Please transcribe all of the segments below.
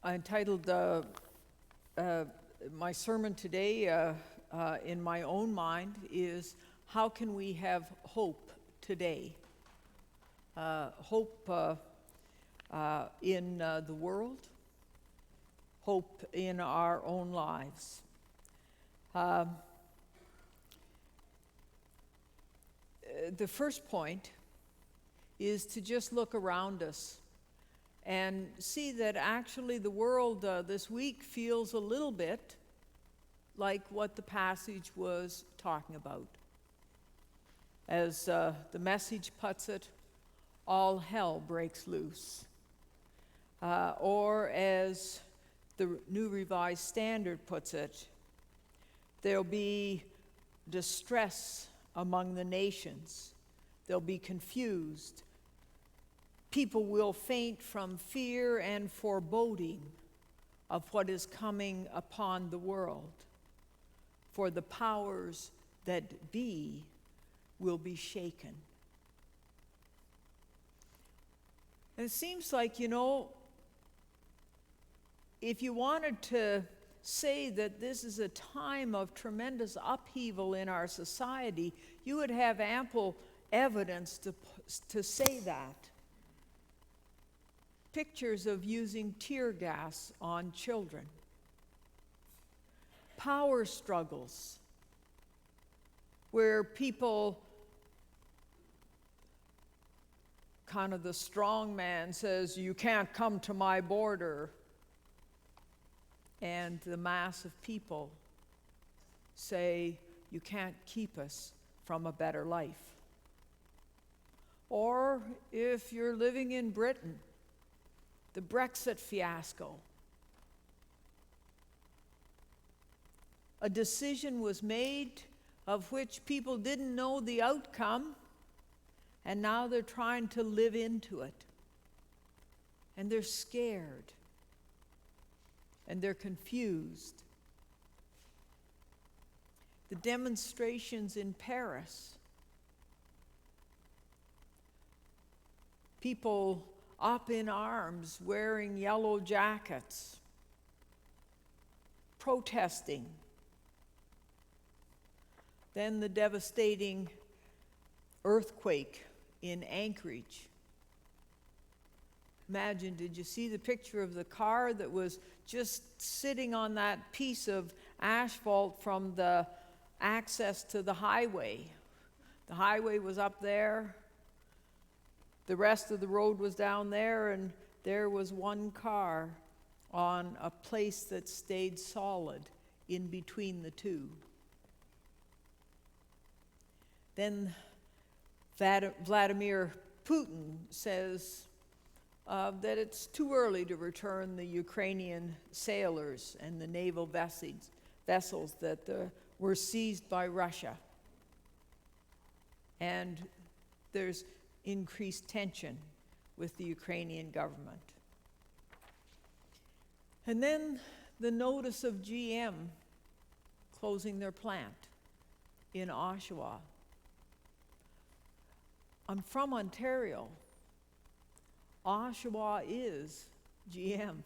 I entitled my sermon today, in my own mind, is How Can We Have Hope Today? Hope in the world, hope in our own lives. The first point is to just look around us and see that actually the world this week feels a little bit like what the passage was talking about. As the message puts it, all hell breaks loose. Or as the New Revised Standard puts it, there'll be distress among the nations. They'll be confused. People will faint from fear and foreboding of what is coming upon the world. For the powers that be will be shaken. And it seems like, if you wanted to say that this is a time of tremendous upheaval in our society, you would have ample evidence to say that. Pictures of using tear gas on children. Power struggles where people, kind of the strong man says, you can't come to my border. And the mass of people say, you can't keep us from a better life. Or if you're living in Britain, the Brexit fiasco. A decision was made of which people didn't know the outcome, and now they're trying to live into it. And they're scared. And they're confused. The demonstrations in Paris. People up in arms wearing yellow jackets, protesting. Then the devastating earthquake in Anchorage. Imagine, did you see the picture of the car that was just sitting on that piece of asphalt from the access to the highway? The highway was up there. The rest of the road was down there, and there was one car on a place that stayed solid in between the two. Then Vladimir Putin says that it's too early to return the Ukrainian sailors and the naval vessels that were seized by Russia. And there's increased tension with the Ukrainian government. And then the notice of GM closing their plant in Oshawa. I'm from Ontario. Oshawa is GM.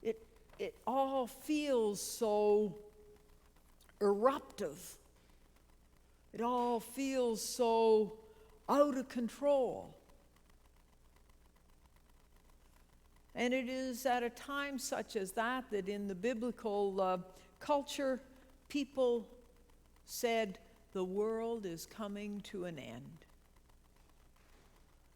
It all feels so eruptive. It all feels so out of control. And it is at a time such as that in the biblical culture, people said, the world is coming to an end.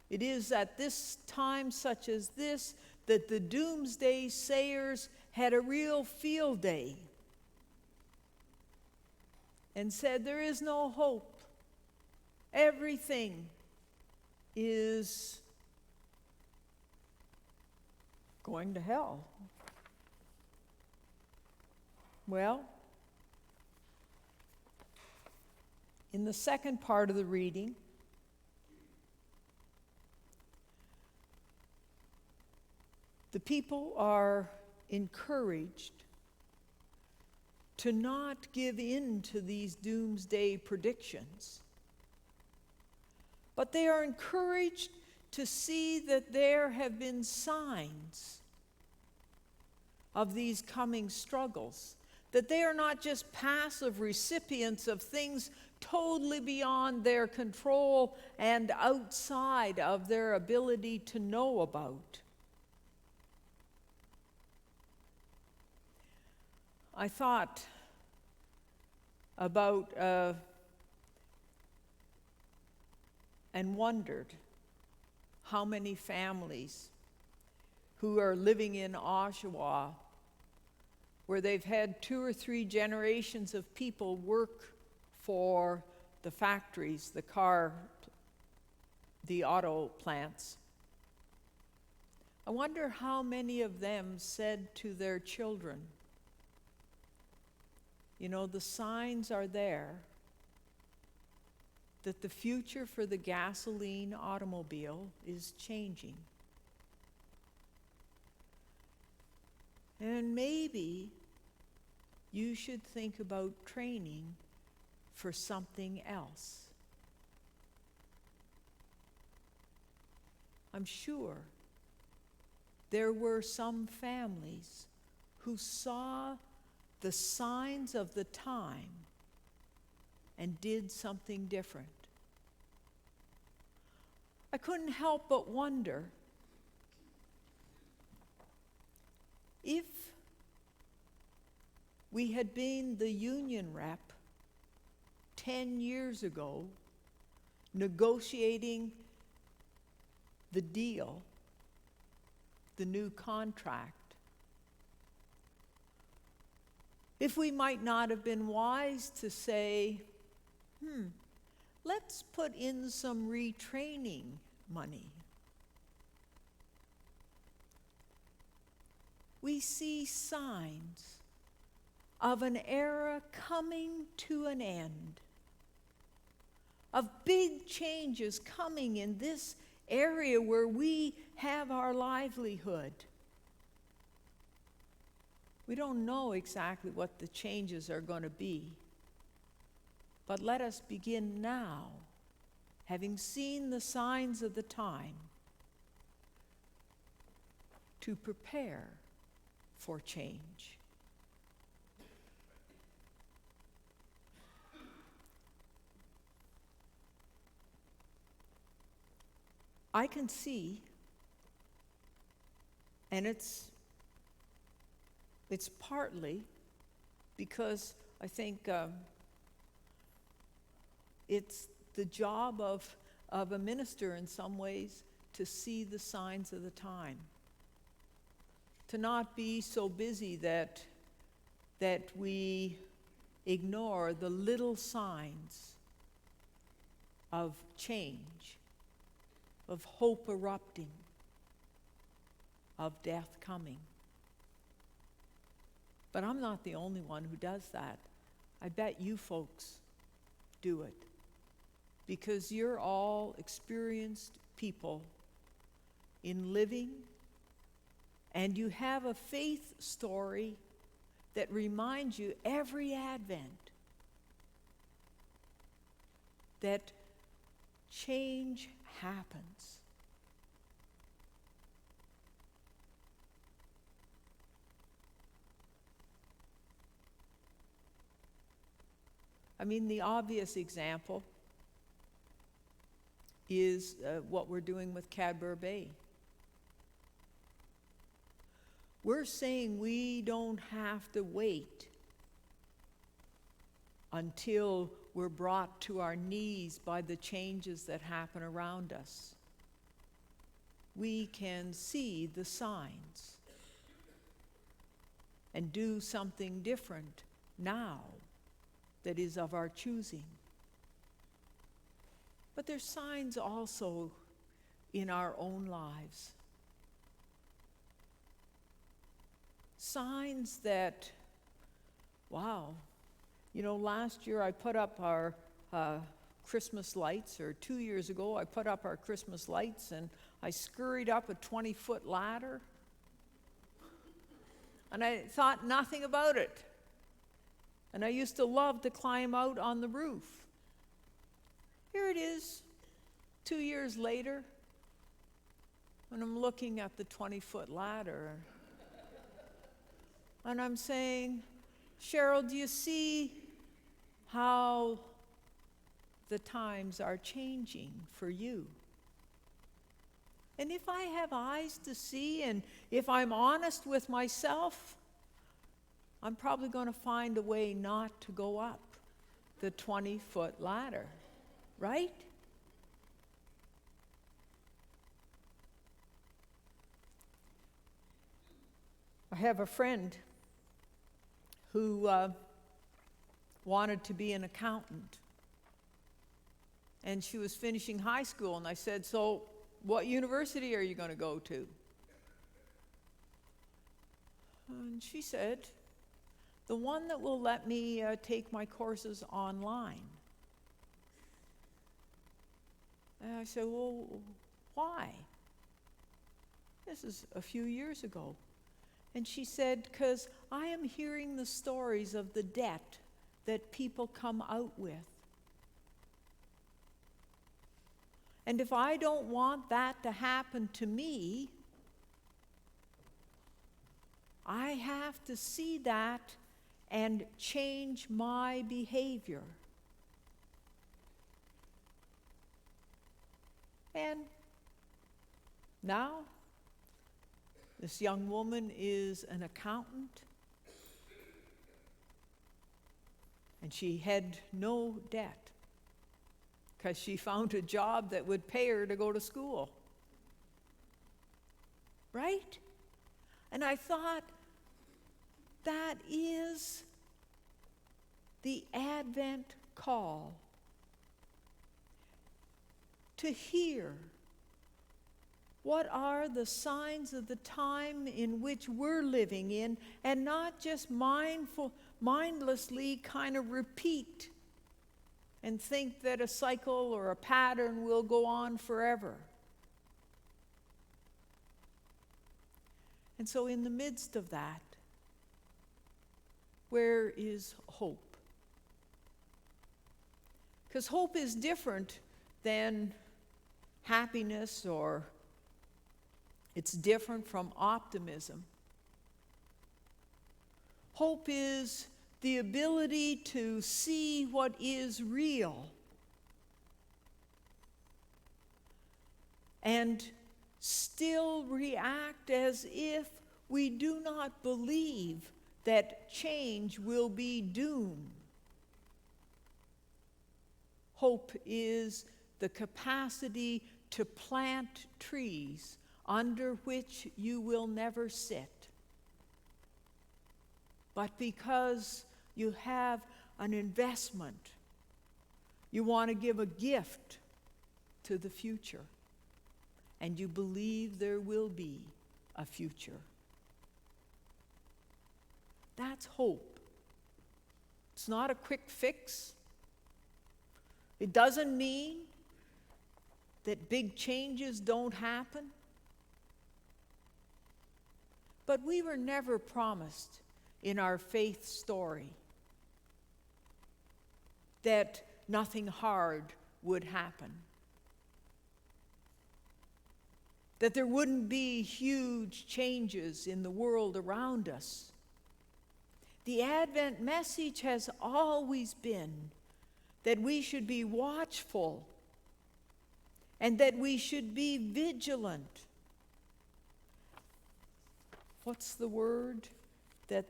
It is at this time such as this that the doomsday sayers had a real field day and said, there is no hope. Everything is going to hell. Well, in the second part of the reading, the people are encouraged to not give in to these doomsday predictions, but they are encouraged to see that there have been signs of these coming struggles, that they are not just passive recipients of things totally beyond their control and outside of their ability to know about. I thought about and wondered how many families who are living in Oshawa, where they've had 2 or 3 generations of people work for the factories, the auto plants. I wonder how many of them said to their children, you know, the signs are there that the future for the gasoline automobile is changing. And maybe you should think about training for something else. I'm sure there were some families who saw the signs of the time and did something different. I couldn't help but wonder if we had been the union rep 10 years ago negotiating the deal, the new contract, if we might not have been wise to say, let's put in some retraining money. We see signs of an era coming to an end, of big changes coming in this area where we have our livelihood. We don't know exactly what the changes are going to be, but let us begin now, having seen the signs of the time, to prepare for change. I can see, and it's partly because I think it's the job of a minister in some ways to see the signs of the time, to not be so busy that we ignore the little signs of change, of hope erupting, of death coming. But I'm not the only one who does that. I bet you folks do it, because you're all experienced people in living, and you have a faith story that reminds you every Advent that change happens. I mean, the obvious example is what we're doing with Cadbury Bay. We're saying we don't have to wait until we're brought to our knees by the changes that happen around us. We can see the signs and do something different now that is of our choosing. But there's signs also in our own lives. Signs that, wow, you know, last year I put up our Christmas lights, or 2 years ago I put up our Christmas lights, and I scurried up a 20-foot ladder, and I thought nothing about it. And I used to love to climb out on the roof. Here it is, 2 years later, And I'm looking at the 20-foot ladder. And I'm saying, Cheryl, do you see how the times are changing for you? And if I have eyes to see, and if I'm honest with myself, I'm probably going to find a way not to go up the 20-foot ladder, right? I have a friend who wanted to be an accountant. And she was finishing high school, and I said, so what university are you going to go to? And she said, the one that will let me take my courses online. And I said, well, why? This is a few years ago. And she said, because I am hearing the stories of the debt that people come out with. And if I don't want that to happen to me, I have to see that and change my behavior. And now, this young woman is an accountant, and she had no debt because she found a job that would pay her to go to school. Right? And I thought, that is the Advent call to hear. What are the signs of the time in which we're living in, and not just mindlessly kind of repeat and think that a cycle or a pattern will go on forever. And so in the midst of that, where is hope? Because hope is different than happiness, or it's different from optimism. Hope is the ability to see what is real and still react as if we do not believe that change will be doom. Hope is the capacity to plant trees under which you will never sit. But because you have an investment, you want to give a gift to the future, and you believe there will be a future. That's hope. It's not a quick fix. It doesn't mean that big changes don't happen. But we were never promised in our faith story that nothing hard would happen, that there wouldn't be huge changes in the world around us. The Advent message has always been that we should be watchful and that we should be vigilant. What's the word that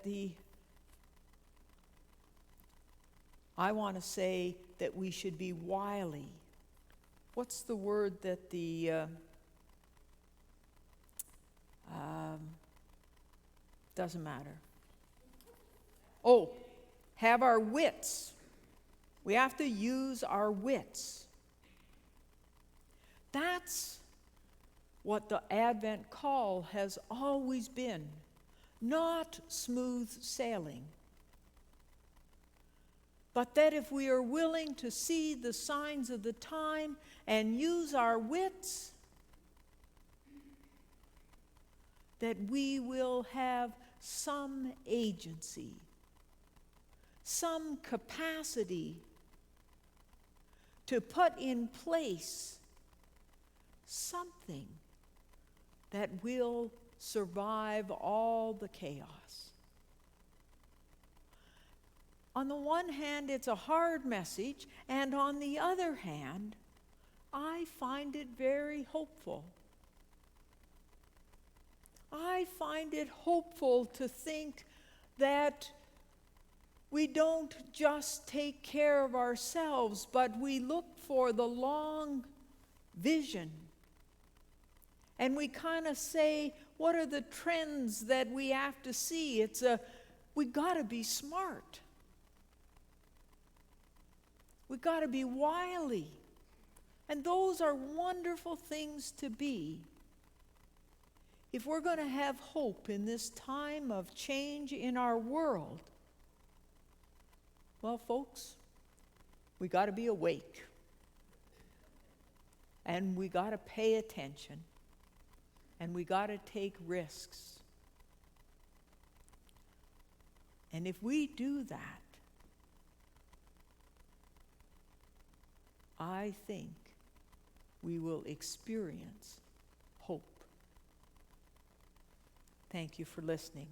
I want to say that we should be wily. What's the word that doesn't matter. Oh, have our wits. We have to use our wits. That's what the Advent call has always been. Not smooth sailing, but that if we are willing to see the signs of the time and use our wits, that we will have some agency, some capacity to put in place something that will survive all the chaos. On the one hand, it's a hard message, and on the other hand, I find it very hopeful. I find it hopeful to think that we don't just take care of ourselves, but we look for the long vision. And we kind of say, what are the trends that we have to see? We got to be smart. We got to be wily. And those are wonderful things to be. If we're going to have hope in this time of change in our world, well, folks, we got to be awake. And we got to pay attention. And we got to take risks. And if we do that, I think we will experience hope. Thank you for listening.